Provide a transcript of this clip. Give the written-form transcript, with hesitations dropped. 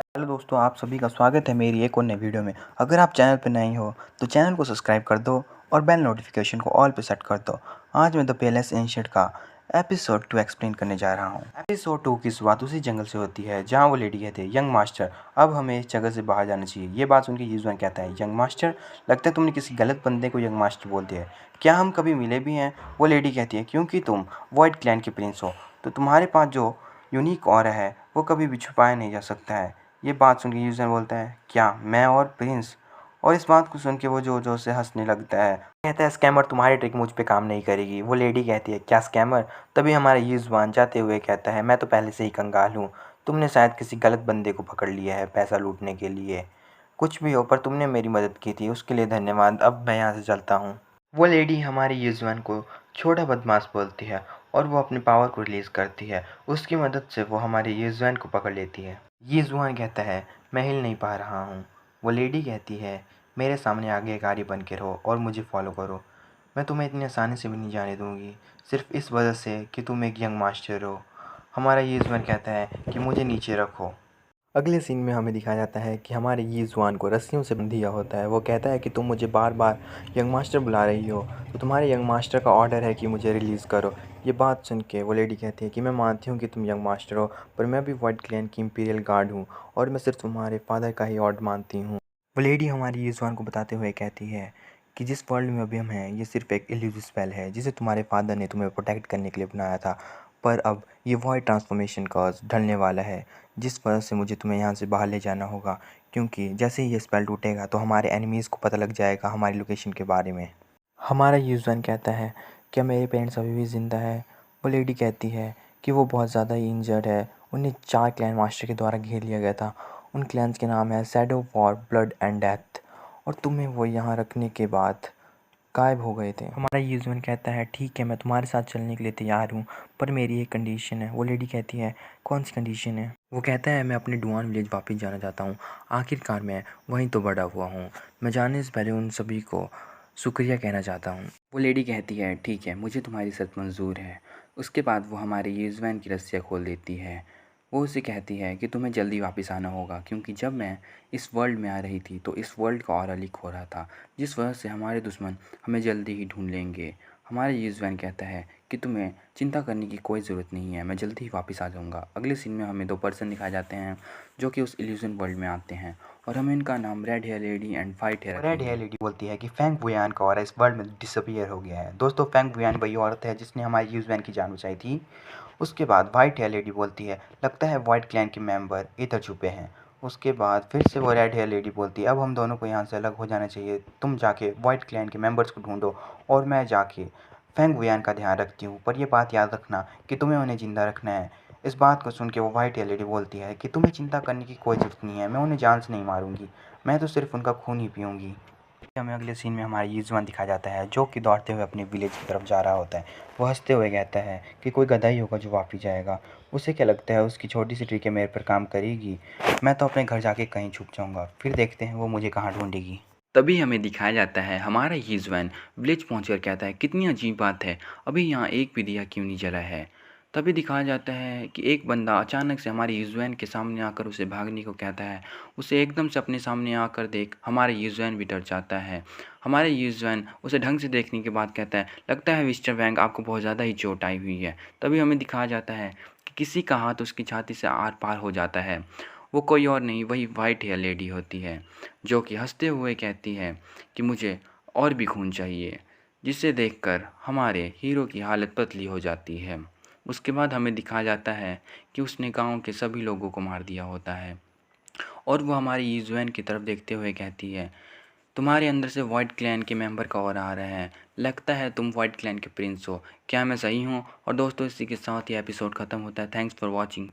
Hello दोस्तों, आप सभी का स्वागत है मेरी एक और नई वीडियो में। अगर आप चैनल पर नए हो तो चैनल को सब्सक्राइब कर दो और बेल नोटिफिकेशन को ऑल पे सेट कर दो। आज मैं द पेलेस एंशिएंट का एपिसोड 2 एक्सप्लेन करने जा रहा हूँ। एपिसोड 2 की शुरुआत उसी जंगल से होती है जहाँ वो लेडी कहते हैं, यंग मास्टर अब हमें इस जगह से बाहर जाना चाहिए। ये बात सुन के यूजुआन कहता है, यंग मास्टर, लगता है तुमने किसी गलत बंदे को यंग मास्टर बोल दिया है। क्या हम कभी मिले भी हैं? वो लेडी कहती है, क्योंकि तुम वॉइड क्लैन के प्रिंस हो तो तुम्हारे पास जो यूनिक ऑरा है वो कभी भी छुपाया नहीं जा सकता है। ये बात सुन के यूजर बोलता है, क्या मैं और प्रिंस? और इस बात को सुन के वो जोर जोर से हंसने लगता है। कहता है, स्कैमर, तुम्हारी ट्रिक मुझ पे काम नहीं करेगी। वो लेडी कहती है, क्या स्कैमर? तभी हमारा यूजवान जाते हुए कहता है, मैं तो पहले से ही कंगाल हूँ। तुमने शायद किसी गलत बंदे को पकड़ लिया है पैसा लूटने के लिए। कुछ भी हो, पर तुमने मेरी मदद की थी, उसके लिए धन्यवाद। अब मैं यहाँ से चलता हूँ। वो लेडी हमारे यूजवान को छोटा बदमाश बोलती है और वो अपनी पावर को रिलीज़ करती है। उसकी मदद से वो हमारे यूजवान को पकड़ लेती है। ये जुआन कहता है, मैं हिल नहीं पा रहा हूँ। वो लेडी कहती है, मेरे सामने आज्ञाकारी बन के रहो और मुझे फॉलो करो। मैं तुम्हें इतनी आसानी से भी नहीं जाने दूंगी, सिर्फ इस वजह से कि तुम एक यंग मास्टर हो। हमारा ये जुआन कहता है कि मुझे नीचे रखो। अगले सीन में हमें दिखाया जाता है कि हमारे ये जुआन को रस्सियों से बंध दिया होता है। वो कहता है कि तुम मुझे बार बार यंग मास्टर बुला रही हो, तो तुम्हारे यंग मास्टर का ऑर्डर है कि मुझे रिलीज़ करो। ये बात सुन के वो लेडी कहती है कि मैं मानती हूँ कि तुम यंग मास्टर हो, पर मैं भी वाइट क्लैन की इंपीरियल गार्ड हूँ और मैं सिर्फ तुम्हारे फादर का ही ऑर्डर मानती हूँ। वो लेडी हमारी ये जुआन को बताते हुए कहती है कि जिस वर्ल्ड में अभी हम हैं ये सिर्फ एक इल्यूज़न स्पेल है जिसे तुम्हारे फादर ने तुम्हें प्रोटेक्ट करने के लिए बनाया था, पर अब ये वॉइड ट्रांसफॉर्मेशन कर्स ढलने वाला है, जिस वजह से मुझे तुम्हें यहाँ से बाहर ले जाना होगा, क्योंकि जैसे ही ये स्पेल टूटेगा तो हमारे एनिमीज़ को पता लग जाएगा हमारी लोकेशन के बारे में। हमारा यूजन कहता है, क्या मेरे पेरेंट्स अभी भी ज़िंदा है? वो लेडी कहती है कि वो बहुत ज़्यादा ही इंजर्ड है। उन्हें 4 क्लैन मास्टर के द्वारा घेर लिया गया था। उन क्लैन्स के नाम है shadow, war, blood and death, और तुम्हें वो यहाँ रखने के बाद गायब हो गए थे। हमारा यूज़मैन कहता है, ठीक है, मैं तुम्हारे साथ चलने के लिए तैयार हूँ, पर मेरी एक कंडीशन है। वो लेडी कहती है, कौन सी कंडीशन है? वो कहता है, मैं अपने डुआन विलेज वापस जाना चाहता हूँ। आखिरकार मैं वहीं तो बड़ा हुआ हूँ। मैं जाने से पहले उन सभी को शुक्रिया कहना चाहता हूँ। वो लेडी कहती है, ठीक है, मुझे तुम्हारी शर्त मंजूर है। उसके बाद वो हमारे यूज़मैन की रस्सियाँ खोल देती है। वो उसे कहती है कि तुम्हें जल्दी वापस आना होगा, क्योंकि जब मैं इस वर्ल्ड में आ रही थी तो इस वर्ल्ड का ऑरा लीक हो रहा था, जिस वजह से हमारे दुश्मन हमें जल्दी ही ढूंढ लेंगे। हमारे यूज़वैन कहता है कि तुम्हें चिंता करने की कोई ज़रूरत नहीं है, मैं जल्दी ही वापस आ जाऊंगा। अगले सीन में हमें 2 पर्सन दिखाए जाते हैं जो कि उस इल्यूजन वर्ल्ड में आते हैं, और हमें इनका नाम red hair lady and white hair. Red hair lady बोलती है कि फेंग बुयान का ऑरा इस वर्ल्ड में डिसअपियर हो गया है। दोस्तों, फेंग बुयान वही औरत है जिसने हमारे यूज़वैन की जान बचाई थी। उसके बाद वाइट हेयर लेडी बोलती है, लगता है वाइट क्लैन के मेंबर इधर छुपे हैं। उसके बाद फिर से वो रेड हेयर लेडी बोलती है, अब हम दोनों को यहाँ से अलग हो जाना चाहिए। तुम जाके वाइट क्लैन के मेंबर्स को ढूंढो और मैं जाके फेंग बुयान का ध्यान रखती हूँ, पर ये बात याद रखना कि तुम्हें उन्हें ज़िंदा रखना है। इस बात को सुन के वो वाइट हेयर लेडी बोलती है कि तुम्हें चिंता करने की कोई ज़रूरत नहीं है, मैं उन्हें जान से नहीं मारूंगी, मैं तो सिर्फ उनका खून ही पीऊँगी। हमें अगले सीन में हमारा युज़वान दिखाया जाता है जो कि दौड़ते हुए अपने विलेज की तरफ जा रहा होता है। वो हंसते हुए कहता है कि कोई गधा ही होगा जो वापस जाएगा। उसे क्या लगता है उसकी छोटी सी ट्रिक मेरे पर काम करेगी? मैं तो अपने घर जाके कहीं छुप जाऊंगा, फिर देखते हैं वो मुझे कहाँ ढूंढेगी। तभी हमें दिखाया जाता है हमारा युज़वान विलेज पहुंचकर कहता है, कितनी अजीब बात है, अभी यहाँ एक भी दिया क्यों नहीं जला है। तभी दिखाया जाता है कि एक बंदा अचानक से हमारे युज़वान के सामने आकर उसे भागने को कहता है। उसे एकदम से अपने सामने आकर देख हमारा युज़वान भी डर जाता है। हमारे युज़वान उसे ढंग से देखने के बाद कहता है, लगता है मिस्टर वैंग आपको बहुत ज़्यादा ही चोट आई हुई है। तभी हमें दिखाया जाता है कि किसी का हाथ उसकी छाती से आर पार हो जाता है। वो कोई और नहीं, वही वाइट हेयर लेडी होती है, जो कि हंसते हुए कहती है कि मुझे और भी खून चाहिए, जिसे देखकर हमारे हीरो की हालत पतली हो जाती है। उसके बाद हमें दिखाया जाता है कि उसने गांव के सभी लोगों को मार दिया होता है, और वो हमारी युज़वान की तरफ देखते हुए कहती है, तुम्हारे अंदर से वाइट क्लैन के मेंबर का और आ रहा है, लगता है तुम वाइट क्लैन के प्रिंस हो, क्या मैं सही हूँ? और दोस्तों, इसी के साथ ये एपिसोड ख़त्म होता है। Thanks for watching.